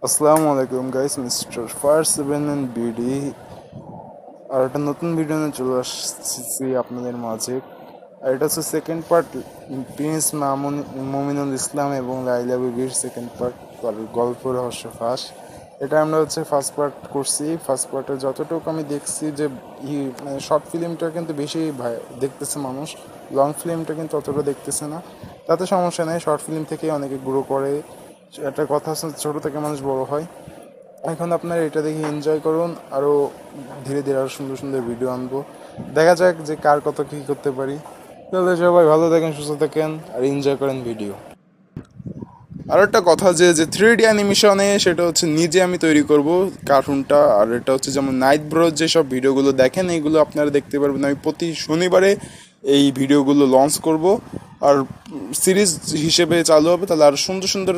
আসসালামু আলাইকুম guys, mister first seven and BD আর একটা নতুন ভিডিও নিয়ে চলে আসছি আপনাদের মাঝে। আর এটা হচ্ছে সেকেন্ড পার্ট, প্রিন্স মমিনুল ইসলাম এবং লাইলা বিবির সেকেন্ড পার্ট, গল্প রহস্য ফাঁস। এটা আমরা হচ্ছে ফার্স্ট পার্ট করছি। ফার্স্ট পার্টে যতটুকু আমি দেখছি যে মানে শর্ট ফিল্মটা কিন্তু বেশি দেখতেছে মানুষ, লং ফিল্মটা কিন্তু অতটা দেখতেছে না। তাতে সমস্যা নেই, শর্ট ফিল্ম থেকেই অনেকে গ্রো করে। একটা কথা আছে, ছোটো থেকে মানুষ বড় হয়। এখন আপনারা এটা দেখে এনজয় করুন, আরও ধীরে ধীরে আরও সুন্দর সুন্দর ভিডিও আনবো। দেখা যাক যে কার কত কী করতে পারি। তাহলে সবাই ভালো থাকেন, সুস্থ থাকেন আর এনজয় করেন ভিডিও। আর একটা কথা যে 3D অ্যানিমেশনে সেটা হচ্ছে নিজে আমি তৈরি করব কার্টুনটা। আর এটা হচ্ছে যেমন নাইট ব্রোর যেসব ভিডিওগুলো দেখেন, এইগুলো আপনারা দেখতে পারবেন। আমি প্রতি শনিবারে এই ভিডিওগুলো লঞ্চ করব, আর সিরিজ হিসেবে চালু হবে। তাহলে আরও সুন্দর সুন্দর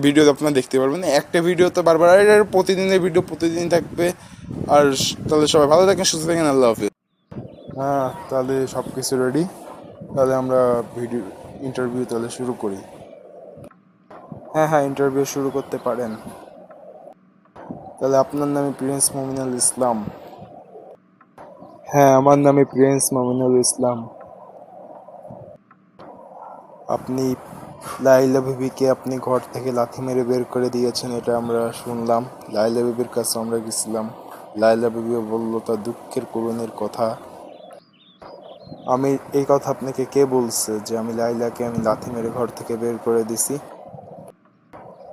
ভিডিও আপনারা দেখতে পারবেন। একটা ভিডিও তো বারবার, আর প্রতিদিনের ভিডিও প্রতিদিন থাকবে। আর তাহলে সবাই ভালো থাকেন, সুস্থ থাকেন, আল্লাহ হাফিজ। হ্যাঁ, তাহলে সব কিছু রেডি। তাহলে আমরা ভিডিও ইন্টারভিউ তাহলে শুরু করি। হ্যাঁ হ্যাঁ, ইন্টারভিউ শুরু করতে পারেন। তাহলে আপনার নামে প্রিন্স মমিনুল ইসলাম? হ্যাঁ, আমার নামে প্রিন্স মমিনুল ইসলাম। আপনি লাইলা বিবিকে আপনি ঘর থেকে লাথি মেরে বের করে দিয়েছেন, এটা আমরা শুনলাম। লাইলা বিবির কাছে আমরা গেছিলাম। লাইলা বিবিও বলল তার দুঃখের করুণের কথা। আমি এই কথা আপনাকে কে বলছে যে আমি লাথি মেরে ঘর থেকে বের করে দিছি?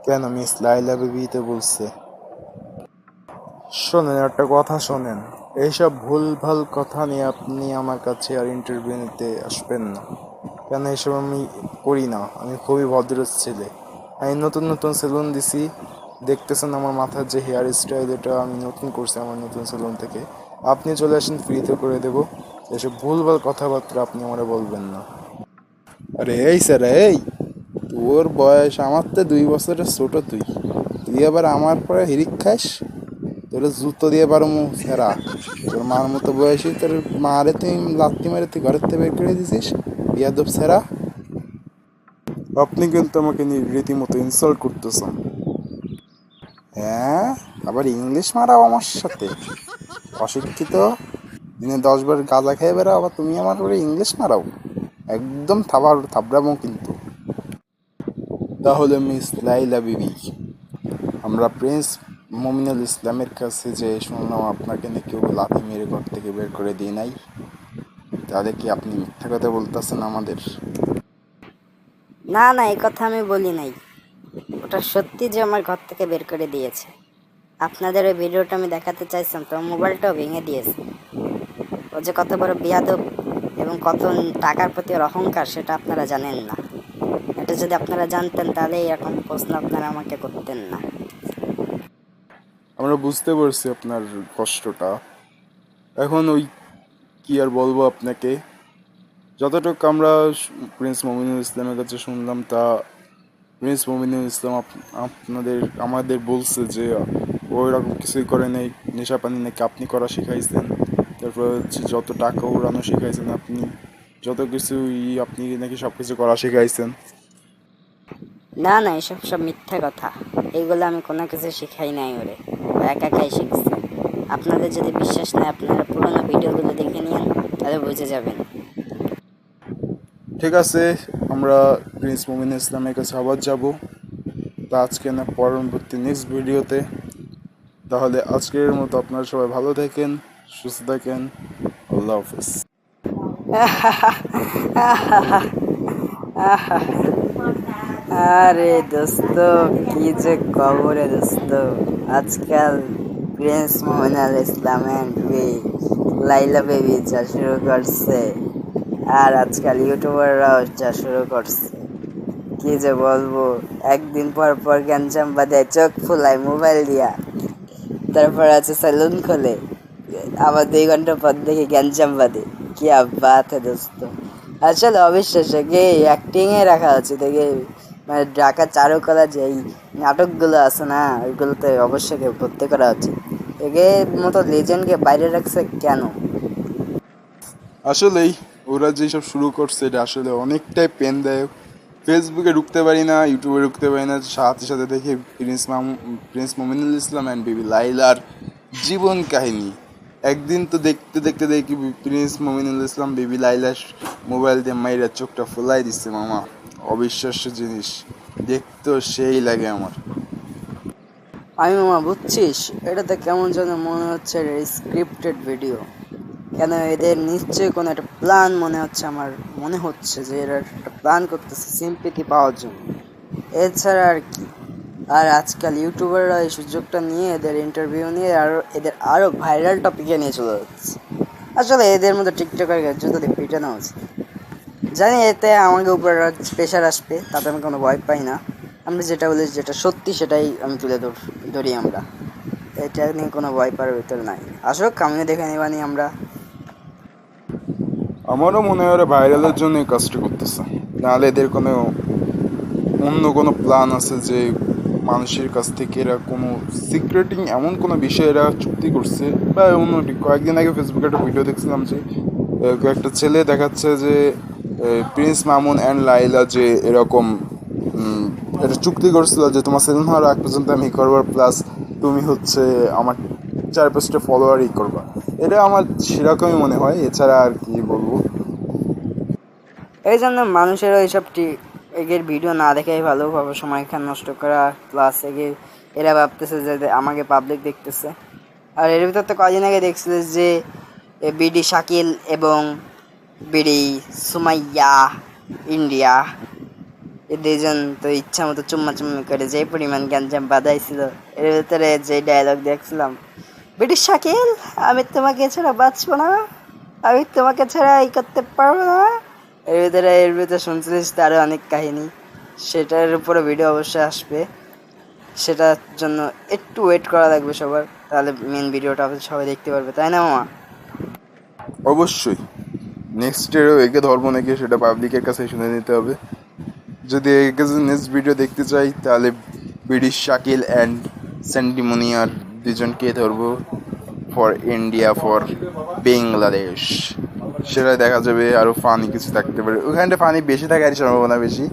কেন মিস লাইলা বিবি তো বলছে। শোনেন, একটা কথা শোনেন, এইসব ভুলভাল কথা নিয়ে আপনি আমার কাছে আর ইন্টারভিউ নিতে আসবেন না। কেন এসব আমি করি না, আমি খুবই ভদ্র ছেলে। আমি নতুন নতুন সেলুন দিছি, দেখতেছেন আমার মাথার যে হেয়ার স্টাইল, এটা আমি নতুন করছি আমার নতুন সেলুন থেকে। আপনি চলে আসেন, ফ্রিতে করে দেবো। এসব ভুলভাল কথাবার্তা আপনি আমারে বলবেন না। আরে এই স্যার, এই তোর বয়স আমার তো 2 বছরের ছোট। তুই তুই আবার আমার পরে হিরিক খাস? তোর জুতো দিয়ে পারো ছেঁড়া। তোর মার মতো বয়সী তোর মারে তুই লাত্তি মেরে তুই ঘরের থেকে বের করে দিছিস, বিয়াদব ছেঁড়া। আপনি কিন্তু আমাকে রীতিমতো ইনসাল্ট করতেছেন। হ্যাঁ, আবার ইংলিশ মারাও আমার সাথে? অশিক্ষিত, দিনে 10 বার গাঁজা খেয়ে বেড়াও, আবার তুমি আমার উপরে ইংলিশ মারাও? একদম থাবড়াবো কিন্তু। তাহলে মিস লাইলা বিবি, আমরা প্রিন্স মমিনুল ইসলামের কাছে যে শুনলাম আপনাকে নাকি কেউ লাথি মেরে ঘর থেকে বের করে দিয়ে নাই, তাহলে কি আপনি মিথ্যা কথা বলতেছেন আমাদের? না না, এই কথা আমি বলি নাই। ওটা সত্যি যে আমার ঘর থেকে বের করে দিয়েছে। আপনাদের ওই ভিডিওটা আমি দেখাতে চাইছিলাম, তো মোবাইলটাও ভেঙে দিয়েছে। ও যে কত বড় বিয়াদব এবং কত টাকার প্রতি ওর অহংকার, সেটা আপনারা জানেন না। এটা যদি আপনারা জানতেন তাহলে এরকম প্রশ্ন আপনারা আমাকে করতেন না। আমরা বুঝতে পারছি আপনার কষ্টটা। এখন ওই কি আর বলবো আপনাকে, যতটুকু আমরা প্রিন্স মমিনুল ইসলামের কাছে শুনলাম, তা প্রিন্স মমিনুল ইসলাম আমাদের বলছে যে ওই রকম কিছুই করে নেই। নেশা পানি নাকি আপনি করা শিখাইছেন, তারপর হচ্ছে যত টাকা উড়ানো শিখাইছেন আপনি, যত কিছুই আপনি নাকি সব কিছু করা শিখাইছেন। না না, এসব সব মিথ্যা কথা। এইগুলো আমি কোনো কিছু শিখাই নাই ওরে, ও একা একাই শিখছে। আপনাদের যদি বিশ্বাস নেই, আপনারা পুরোনো ভিডিওগুলো দেখে নিন, তাহলে বুঝে যাবেন। ঠিক আছে, আমরা প্রিন্স মমিনুল ইসলামের কাছে আবার যাব, তা আজকে না পরবর্তী নেক্সট ভিডিওতে। তাহলে আজকের মতো আপনারা সবাই ভালো থাকেন, সুস্থ থাকেন, আল্লাহ হাফেজ। আরে দোস্ত, কি যে খবরে দোস্ত। আজকাল Prince Mominul Islam and Laila baby যা শুরু করছে, আর আজকাল ইউটিউবাররাও যা শুরু করছে, কি যে বলবো। একদিন পর পর গ্যাঞ্জাম বাঁধে, চোখ ফুলায় মোবাইল দিয়া, তারপর আছে সেলুন খোলে, আবার 2 ঘন্টা পর দেখি গ্যাঞ্জাম বাঁধে। কি বাত है দোস্ত। আসলে অবিশ্বাস্য, কে অ্যাক্টিং এ রাখা আছে দেখে। মানে ঢাকা চারুকলা যে এই নাটকগুলো আছে না, ওইগুলোতে অবশ্যই ভর্তি করা উচিত। একে মতো লেজেন্ডকে বাইরে রাখছে কেন? আসলেই ওরা যেসব শুরু করছে এটা আসলে অনেকটাই পেনদায়ক। ফেসবুকে ঢুকতে পারি না, ইউটিউবে ঢুকতে পারি না, সাথে সাথে দেখি প্রিন্স মমিনুল ইসলাম অ্যান্ড বিবি লাইলার জীবন কাহিনী। একদিন তো দেখতে দেখতে দেখি প্রিন্স মমিনুল ইসলাম বিবি লাইলার মোবাইল দিয়ে মাইরা চোখটা ফুলাই দিচ্ছে মামা। অবিশ্বাস্য জিনিস, দেখতেও সেই লাগে আমার। আমি মামা বুঝছিস, এটাতে কেমন যেন মনে হচ্ছে স্ক্রিপ্টেড ভিডিও। কেন এদের নিশ্চয়ই কোনো একটা প্ল্যান মনে হচ্ছে, আমার মনে হচ্ছে যে এরা একটা প্ল্যান করতেছে সিম্পিতি পাওয়ার জন্য, এছাড়া আর কি। আর আজকাল ইউটিউবাররা এই সুযোগটা নিয়ে এদের ইন্টারভিউ নিয়ে এদের আরও ভাইরাল টপিকে নিয়ে চলে যাচ্ছে। আসলে এদের মধ্যে টিকটকার যদি পিটে নেওয়া উচিত। জানি এতে আমাকে উপর প্রেশার আসবে, তাতে আমি কোনো ভয় পাই না। আমরা যেটা বলি, যেটা সত্যি সেটাই আমি তুলে ধরি আমরা। এটা নিয়ে কোনো ভয় পাওয়ার ভিতরে নাই। আসলে আমিও দেখে নেবানি আমরা। আমারও মনে হয় ওরা ভাইরালের জন্য এই কাজটা করতেছে, নাহলে এদের কোনো অন্য কোনো প্ল্যান আছে যে মানুষের কাছ থেকে এরা কোনো সিক্রেটিং এমন কোনো বিষয়ে এরা চুক্তি করছে বা অন্য। কয়েকদিন আগে ফেসবুকে একটা ভিডিও দেখছিলাম যে একটা ছেলে দেখাচ্ছে যে প্রিন্স মামুন অ্যান্ড লাইলা যে এরকম এটা চুক্তি করছিল যে তোমার সেলুন হওয়ার আগ পর্যন্ত আমি করবার, প্লাস তুমি হচ্ছে আমার 4-5টা ফলোয়ারই করবা। এটা আমার সেরকমই মনে হয়, এছাড়া আর কি বলবো। এই জন্য মানুষের এইসব এগের ভিডিও না দেখাই ভালো, সময় খান নষ্ট করা। প্লাস এরা ভাবতেছে যে আমাকে পাবলিক দেখতেছে। আর এর ভিতর তো কদিন আগে দেখছিল যে বিডি শাকিল এবং বিডি সুমাইয়া ইন্ডিয়া, এ দুজন তো ইচ্ছা মতো চুম্মি করে যে পরিমাণ গ্যাঞ্জাম বাঁধাইছিল। এর ভিতরে যে ডায়লগ দেখছিলাম, বিডি শাকিল আমি তোমাকে ছাড়া বাঁচবো না, আমি তোমাকে ছাড়া এই করতে পারবো না। এর ভিতরে শুনছিলিস তারও অনেক কাহিনী, সেটার উপরে ভিডিও অবশ্যই আসবে। সেটার জন্য একটু ওয়েট করা লাগবে সবার, তাহলে মেন ভিডিওটা সবাই দেখতে পারবে, তাই না মামা? অবশ্যই নেক্সটেরও একে ধরবো নাকি সেটা পাবলিকের কাছে শুনে নিতে হবে। যদি একে নেক্সট ভিডিও দেখতে চাই তাহলে বিডি শাকিল অ্যান্ড স্যান্ডিমোনিয়ার দুজনকে ধরবো ফর ইন্ডিয়া, ফর বাংলাদেশ। সেটা দেখা যাবে। আরও ফানি কিছু থাকতে পারে ওখানটা, ফানি বেশি থাকার সম্ভাবনা বেশি।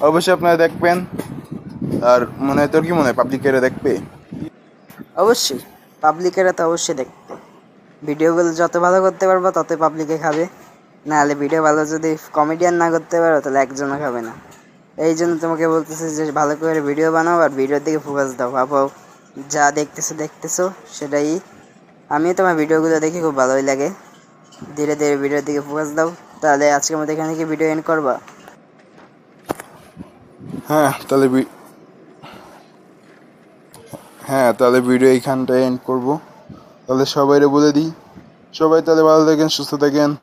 অবশ্যই আপনারা দেখবেন। আর মনে হয় তোর কি মনে হয় পাবলিকেরা দেখবে? অবশ্যই পাবলিকেরা তো অবশ্যই দেখবে। ভিডিওগুলো যত ভালো করতে পারবো ততই পাবলিকে খাবে, নাহলে ভিডিও ভালো যদি কমেডিয়ান না করতে পারো তাহলে একজনও খাবে না। এই জন্য তোমাকে বলতেছি যে ভালো করে ভিডিও বানাও আর ভিডিওর দিকে ফোকাস দাও। ভাবো যা দেখতেছো সেটাই। আমি তোমার ভিডিওগুলো দেখি খুব ভালোই লাগে। ধীরে ধীরে ভিডিওর দিকে ফোকাস দাও। তাহলে আজকের মধ্যে এখানে কি ভিডিও এন্ড করবা? তাহলে ভিডিও এইখানটায় এন্ড করবো। তাহলে সবাইরে বলে দিই, সবাই তাহলে ভালো থাকেন, সুস্থ থাকেন।